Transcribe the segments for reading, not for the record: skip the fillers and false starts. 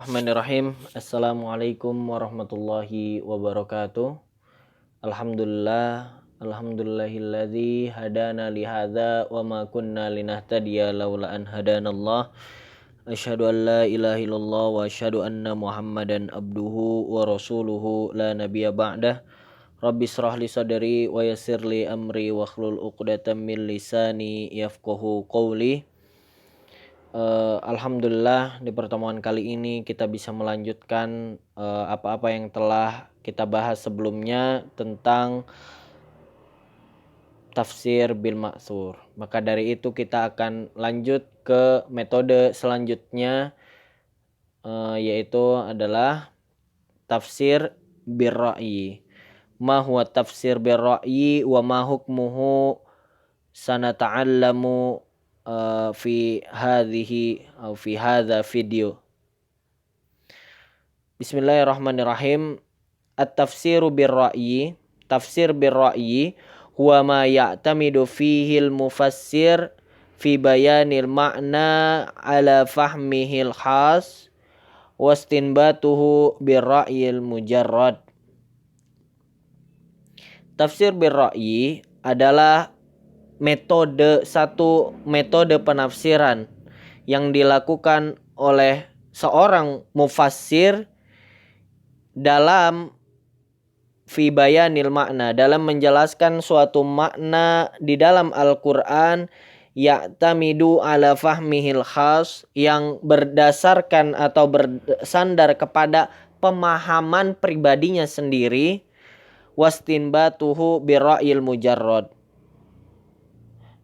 Bismillahirrahmanirrahim. Assalamualaikum warahmatullahi wabarakatuh. Alhamdulillahilladzi hadana li hadza wa ma kunna linahtadiya laula an hadanallah. Asyhadu an la ilaha illallah wa asyhadu anna Muhammadan abduhu wa rasuluhu la nabiyya ba'dah. Rabbi shrah li sadri wa yassir li amri wa hlul 'uqdatam min lisani yafqahu qawli. Alhamdulillah di pertemuan kali ini kita bisa melanjutkan apa-apa yang telah kita bahas sebelumnya tentang tafsir bil ma'tsur. Maka dari itu kita akan lanjut ke metode selanjutnya, yaitu adalah tafsir bir ra'yi. Ma huwa tafsir bir ra'yi wa ma hukmuhu sanata'allamu fi hadza video. Bismillahirrahmanirrahim. At-tafsiru bir ra'yi, tafsir bir ra'yi huwa ma ya'tamidu fihi al-mufassir fi bayanil ma'na ala fahmihil khas wastinbatuhu bir ra'yil mujarrad. Tafsir bir ra'yi adalah satu metode penafsiran yang dilakukan oleh seorang mufassir dalam fi bayanil makna, dalam menjelaskan suatu makna di dalam Al-Quran, ya'tamidu ala fahmihil khas, yang berdasarkan atau bersandar kepada pemahaman pribadinya sendiri, wastinbatuhu birra'yil mujarrad,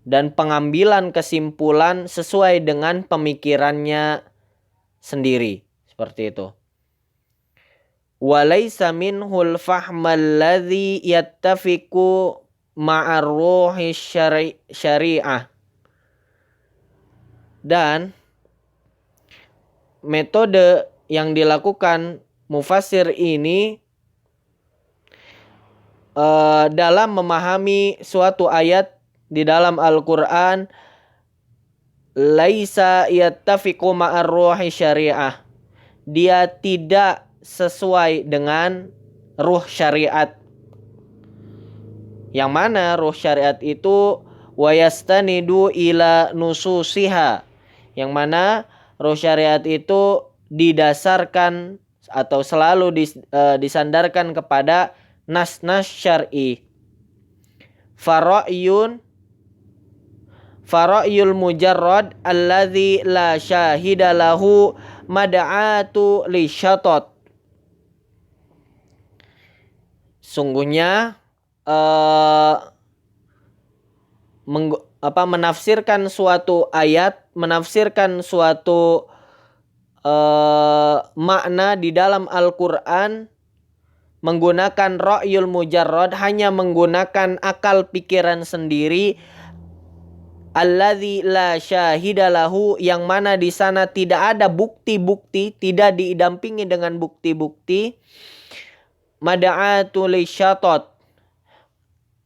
dan pengambilan kesimpulan sesuai dengan pemikirannya sendiri. Seperti itu. Walaysa minhul fahmal ladzi yattafiqu ma'ar ruhi syari'ah. Dan metode yang dilakukan mufassir ini dalam memahami suatu ayat di dalam Al-Quran, laisa yattafiqu ma'ar ruhi syariah, dia tidak sesuai dengan ruh syariat. Yang mana ruh syariat itu wayastanidu ila nususiha, yang mana ruh syariat itu didasarkan atau selalu disandarkan kepada nas-nas syar'i. Fara'yul mujarrad alladzi la syahida lahu mad'atu li syatot. Sungguhnya menafsirkan suatu ayat, menafsirkan suatu makna di dalam Al-Quran menggunakan ra'yul mujarrad, hanya menggunakan akal pikiran sendiri, alladzi la syahida lahu, yang mana di sana tidak ada bukti-bukti, tidak didampingi dengan bukti-bukti, mad'atu li syatot,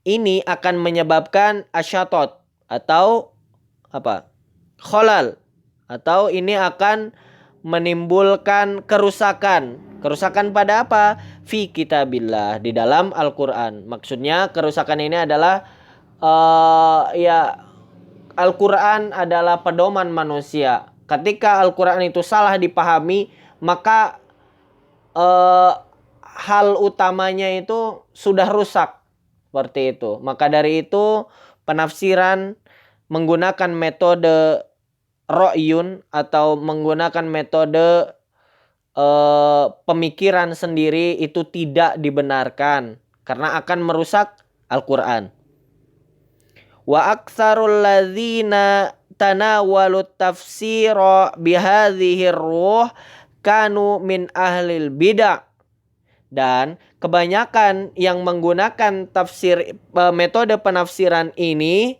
ini akan menyebabkan asyatot atau kholal, atau ini akan menimbulkan kerusakan. Kerusakan pada apa? Fi kitabillah, di dalam Al-Quran. Maksudnya kerusakan ini adalah Al-Quran adalah pedoman manusia. Ketika Al-Quran itu salah dipahami, maka hal utamanya itu sudah rusak. Seperti itu. Maka dari itu penafsiran menggunakan metode ra'yun atau menggunakan metode pemikiran sendiri itu tidak dibenarkan, karena akan merusak Al-Quran. Wa aktsarul ladzina tanawalut tafsira bihadhihi ruh kanu min ahlil bid'ah. Dan kebanyakan yang menggunakan metode penafsiran ini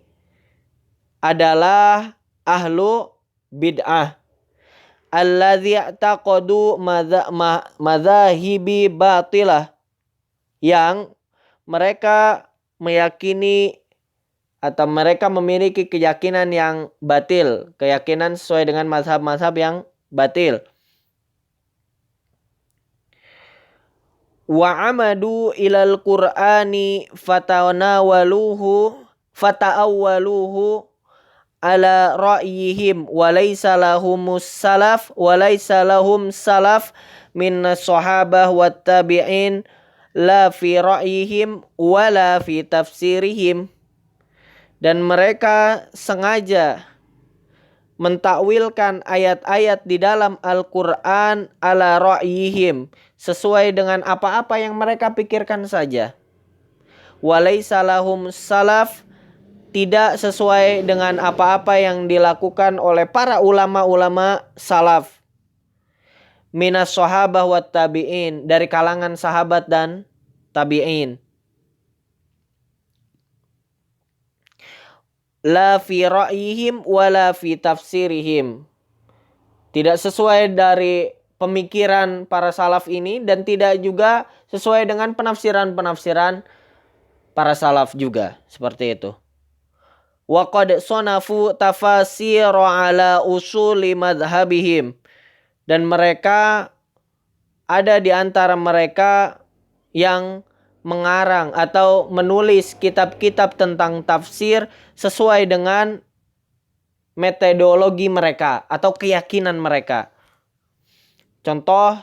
adalah ahlu bid'ah, alladzi i'taqadu madzahibi batilah, yang mereka meyakini atau mereka memiliki keyakinan yang batil, keyakinan sesuai dengan mazhab-mazhab yang batil. wa amadu ilal qur'ani fata'awwaluhu ala ra'yihim walaysa lahum salaf min sahabah wat tabi'in la fi ra'yihim wala fi tafsirihim. Dan mereka sengaja mentakwilkan ayat-ayat di dalam Al-Quran ala ra'yihim, sesuai dengan apa-apa yang mereka pikirkan saja. Walaysa lahum salaf, tidak sesuai dengan apa-apa yang dilakukan oleh para ulama-ulama salaf. Minas sahabah wat tabi'in, dari kalangan sahabat dan tabi'in. La fi ra'yihim wala fi tafsirihim, tidak sesuai dari pemikiran para salaf ini dan tidak juga sesuai dengan penafsiran-penafsiran para salaf juga, seperti itu. Wa qad sonafu tafasir ala usuli madhabihim, dan mereka ada di antara mereka yang mengarang atau menulis kitab-kitab tentang tafsir sesuai dengan metodologi mereka atau keyakinan mereka. Contoh,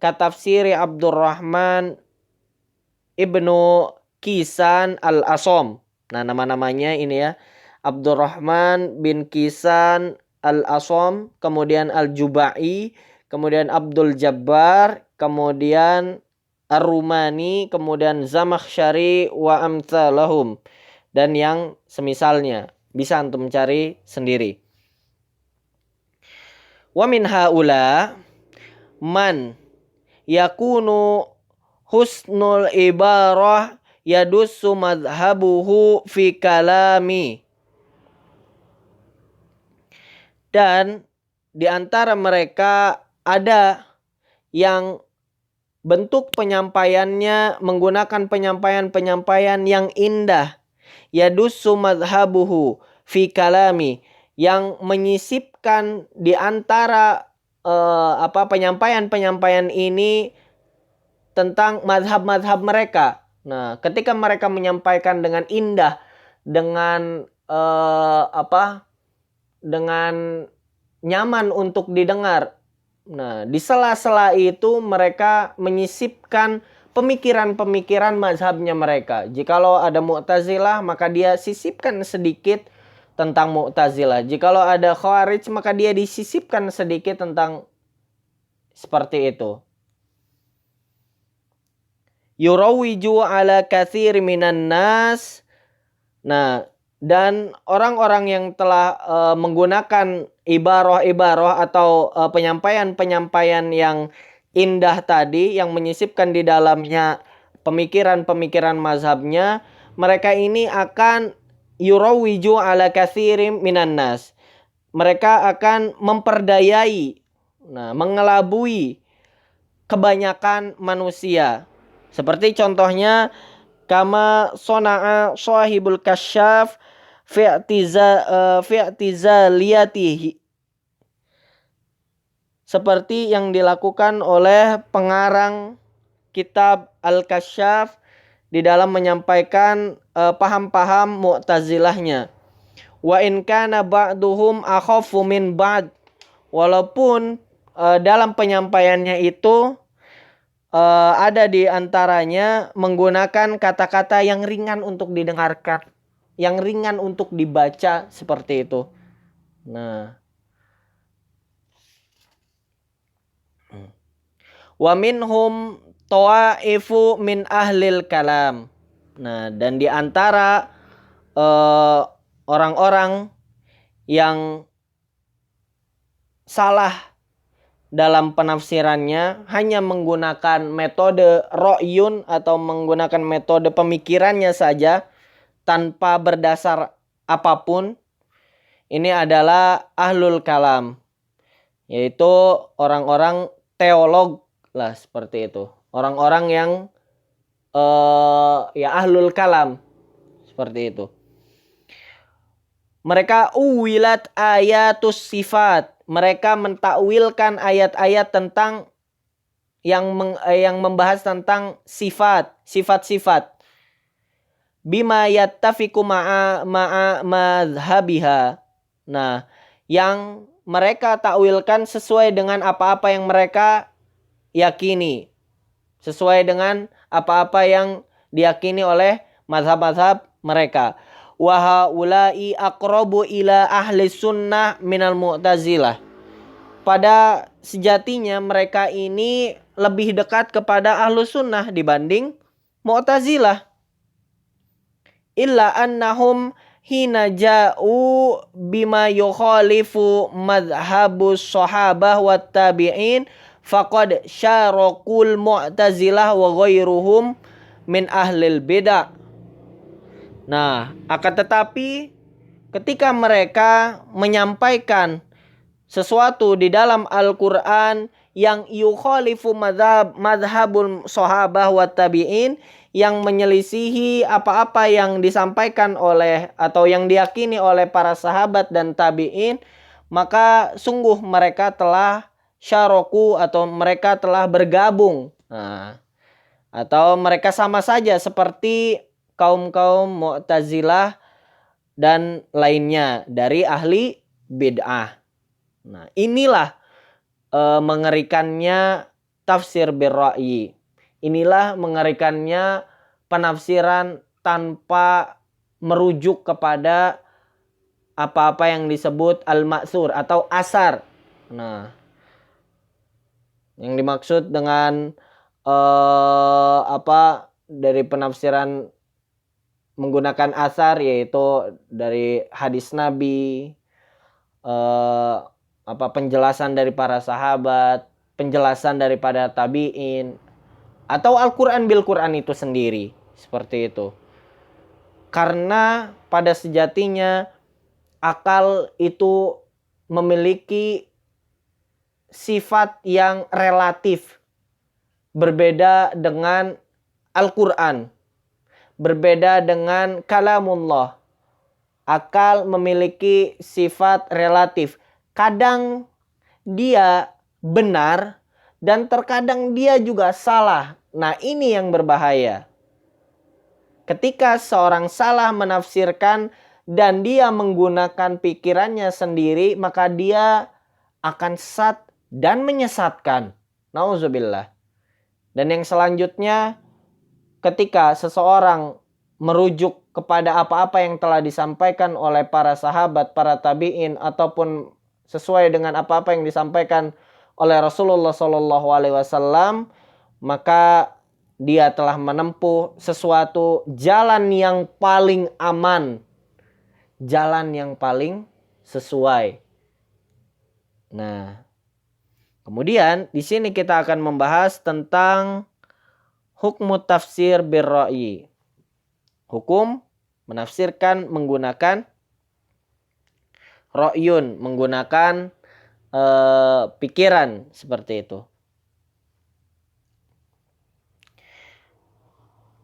katafsiri Abdurrahman ibnu Kisan al-Asom. Nah, nama-namanya ini ya. Abdurrahman bin Kisan al-Asom, kemudian Al-Jubai, kemudian Abdul Jabbar, kemudian Ar-Rumani, kemudian Zamakhsyari wa amtsalahum, dan yang semisalnya. Bisa antum mencari sendiri. Wa min haula man yakunu husnul ibarah yadussu madhabuhu fi kalami. Dan di antara mereka ada yang bentuk penyampaiannya menggunakan penyampaian-penyampaian yang indah. Yadussu madhabuhu fi kalami, yang menyisipkan di antara penyampaian-penyampaian ini tentang madhab-madhab mereka. Nah, ketika mereka menyampaikan dengan indah, dengan dengan nyaman untuk didengar. Nah, di sela-sela itu mereka menyisipkan pemikiran-pemikiran mazhabnya mereka. Jikalau ada Mu'tazilah, maka dia sisipkan sedikit tentang Mu'tazilah. Jikalau ada Khawarij, maka dia disisipkan sedikit tentang seperti itu. Yurawiju ala katsir minan nas. Nah, dan orang-orang yang telah menggunakan ibarah-ibarah atau penyampaian-penyampaian yang indah tadi, yang menyisipkan di dalamnya pemikiran-pemikiran mazhabnya, mereka ini akan yurawiju ala katsirim minan nas. Mereka akan memperdayai, mengelabui kebanyakan manusia. Seperti contohnya kama sona'a sahibul kasyaf fi'tizaliyatihi, seperti yang dilakukan oleh pengarang kitab Al-Kasyaf di dalam menyampaikan paham-paham Mu'tazilahnya. Wa in kana ba'duhum akhafu min ba'd, walaupun dalam penyampaiannya itu ada di antaranya menggunakan kata-kata yang ringan untuk didengarkan, yang ringan untuk dibaca, seperti itu. Nah, wa minhum tawaifu min ahlil kalam. Nah, dan di antara orang-orang yang salah dalam penafsirannya, hanya menggunakan metode ro'yun atau menggunakan metode pemikirannya saja tanpa berdasar apapun. Ini adalah ahlul kalam, yaitu orang-orang teolog lah, seperti itu. Orang-orang yang ahlul kalam, seperti itu. Mereka uwilat ayatus sifat, mereka mentakwilkan ayat-ayat tentang yang membahas tentang sifat-sifat. Bima yattafiqu ma'a madhhabiha. Nah, yang mereka takwilkan sesuai dengan apa-apa yang mereka yakini. Sesuai dengan apa-apa yang diyakini oleh mazhab-mazhab mereka. Wa haula'i aqrabu ila ahli sunnah minal mu'tazilah. Pada sejatinya mereka ini lebih dekat kepada ahlu sunnah dibanding mu'tazilah. Illa annahum hina ja'u bima yukhalifu madhabus sahabah wa tabi'in faqad syarakul mu'tazilah wa ghairuhum min ahlil bid'ah. Nah, akan tetapi ketika mereka menyampaikan sesuatu di dalam Al-Quran yang yukhalifu madhabul sahabah wa tabi'in, yang menyelisihi apa-apa yang disampaikan oleh atau yang diyakini oleh para sahabat dan tabi'in, maka sungguh mereka telah syaraku atau mereka telah bergabung. Nah, atau mereka sama saja seperti kaum-kaum Mu'tazilah dan lainnya dari ahli bid'ah. Nah, inilah mengerikannya tafsir birra'yi. Inilah mengerikannya penafsiran tanpa merujuk kepada apa-apa yang disebut al-ma'sur atau asar. Nah, yang dimaksud dengan dari penafsiran menggunakan asar yaitu dari hadis Nabi, penjelasan dari para sahabat, penjelasan daripada tabi'in, atau Al-Quran bil Quran itu sendiri, seperti itu. Karena pada sejatinya akal itu memiliki sifat yang relatif, berbeda dengan Al-Quran, berbeda dengan kalamullah. Akal memiliki sifat relatif. Kadang dia benar dan terkadang dia juga salah. Nah, ini yang berbahaya. Ketika seorang salah menafsirkan dan dia menggunakan pikirannya sendiri, maka dia akan sesat dan menyesatkan. Nauzubillah. Dan yang selanjutnya, ketika seseorang merujuk kepada apa-apa yang telah disampaikan oleh para sahabat, para tabi'in, ataupun sesuai dengan apa-apa yang disampaikan oleh Rasulullah SAW, maka dia telah menempuh sesuatu jalan yang paling aman, jalan yang paling sesuai. Nah, kemudian di sini kita akan membahas tentang hukum tafsir birra'yi. Hukum menafsirkan menggunakan ra'yun, menggunakan pikiran, seperti itu.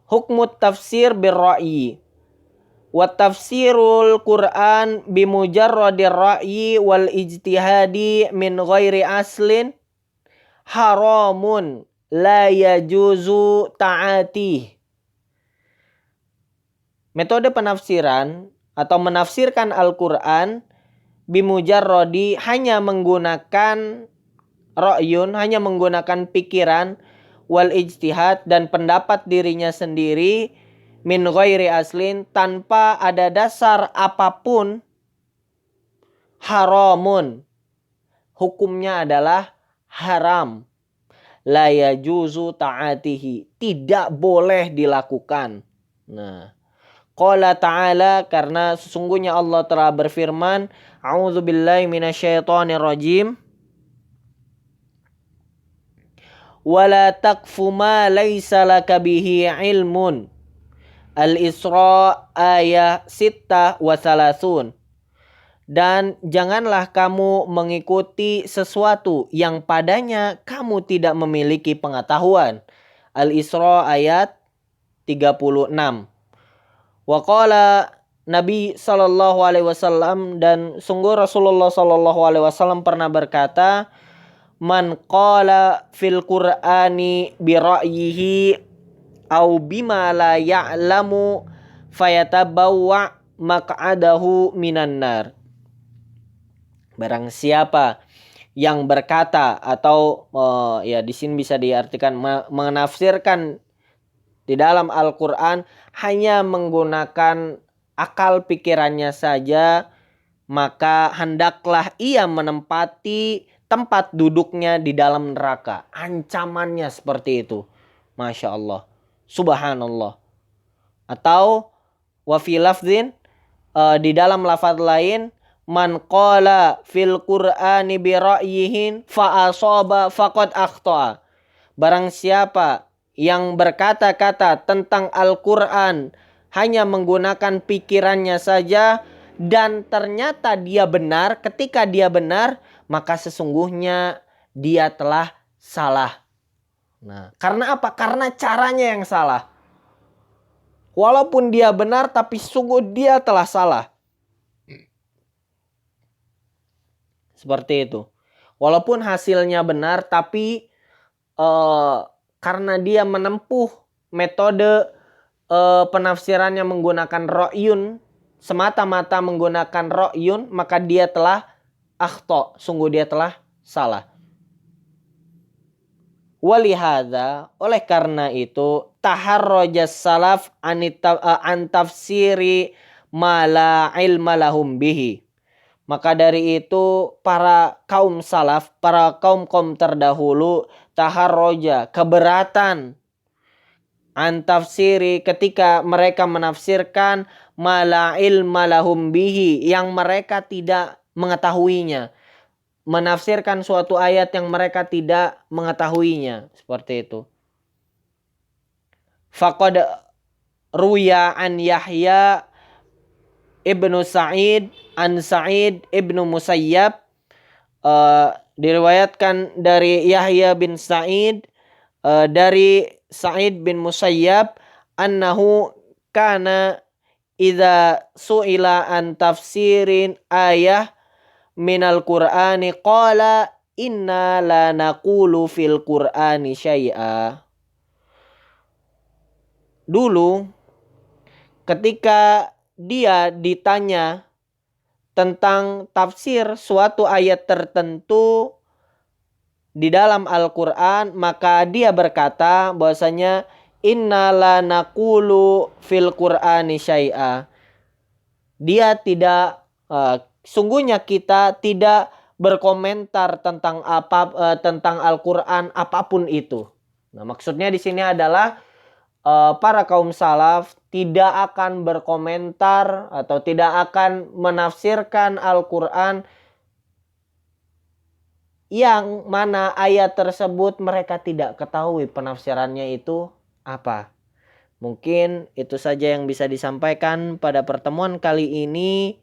Hukum tafsir birra'yi. Wa tafsirul Qur'an bimujarradir ra'yi wal ijtihadi min ghairi aslin haramun la yajuzu ta'atih. Metode penafsiran atau menafsirkan Al-Quran bimujarradi, hanya menggunakan ra'yun, hanya menggunakan pikiran, wal ijtihad, dan pendapat dirinya sendiri, min ghairi aslin, tanpa ada dasar apapun, haramun, hukumnya adalah haram, la yajuzu ta'atihi, tidak boleh dilakukan. Nah, qala ta'ala, karena sesungguhnya Allah telah berfirman, a'udzubillahi minasyaitonirrajim, wala taqfu ma laysa laka bihi ilmun. Al-Isra ayat 6 wa 30. Dan janganlah kamu mengikuti sesuatu yang padanya kamu tidak memiliki pengetahuan. Al-Isra ayat 36. Wa qala Nabi SAW, dan sungguh Rasulullah SAW pernah berkata, man qala fil Qur'ani bi ra'yihi au bima la ya'lamu fayatabawwa maq'adahu minan nar. Barang siapa yang berkata atau ya di sini bisa diartikan menafsirkan di dalam Al-Qur'an hanya menggunakan akal pikirannya saja, maka hendaklah ia menempati tempat duduknya di dalam neraka. Ancamannya seperti itu. Masya Allah. Subhanallah. Atau wa fi lafzin, di dalam lafaz lain, man qala fil Qur'ani bi ra'yihin fa asaba faqad akhta'a. Barang siapa yang berkata-kata tentang Al-Qur'an hanya menggunakan pikirannya saja dan ternyata dia benar, ketika dia benar maka sesungguhnya dia telah salah. Nah, karena apa? Karena caranya yang salah. Walaupun dia benar tapi sungguh dia telah salah. Seperti itu. Walaupun hasilnya benar tapi karena dia menempuh metode penafsirannya menggunakan ra'yun, semata-mata menggunakan ra'yun, maka dia telah akhta, sungguh dia telah salah. Walihada, oleh karena itu taharrajas salaf an tafsiri ma la ilma lahum bihi. Maka dari itu para kaum salaf, para kaum terdahulu taharroja, keberatan an tafsiri ketika mereka menafsirkan ma la ilma lahum bihi, yang mereka tidak mengetahuinya. Menafsirkan suatu ayat yang mereka tidak mengetahuinya, seperti itu. Faqad ruya an Yahya ibnu Sa'id an Sa'id ibnu Musayyab, diriwayatkan dari Yahya bin Sa'id dari Sa'id bin Musayyab annahu kana idza su'ila an tafsirin ayah minal Qur'ani qala inna la naqulu fil Qur'ani syai'a. Dulu ketika dia ditanya tentang tafsir suatu ayat tertentu di dalam Al-Qur'an, maka dia berkata bahwasanya inna la naqulu fil Qur'ani syai'a. Dia tidak sungguhnya kita tidak berkomentar tentang tentang Al-Qur'an apapun itu. Nah, maksudnya di sini adalah para kaum salaf tidak akan berkomentar atau tidak akan menafsirkan Al-Qur'an yang mana ayat tersebut mereka tidak ketahui penafsirannya itu apa. Mungkin itu saja yang bisa disampaikan pada pertemuan kali ini.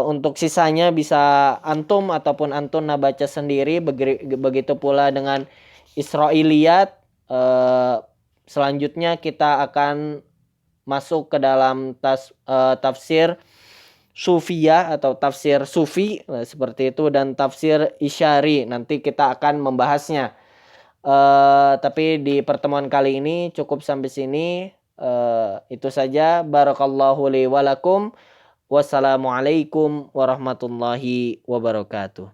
Untuk sisanya bisa antum ataupun antuna baca sendiri. Begitu pula dengan Israiliyat. Selanjutnya kita akan masuk ke dalam tafsir Sufiyah atau tafsir Sufi, seperti itu, dan tafsir Isyari. Nanti kita akan membahasnya. Tapi di pertemuan kali ini cukup sampai sini. Itu saja. Barakallahu li walakum. Wassalamualaikum warahmatullahi wabarakatuh.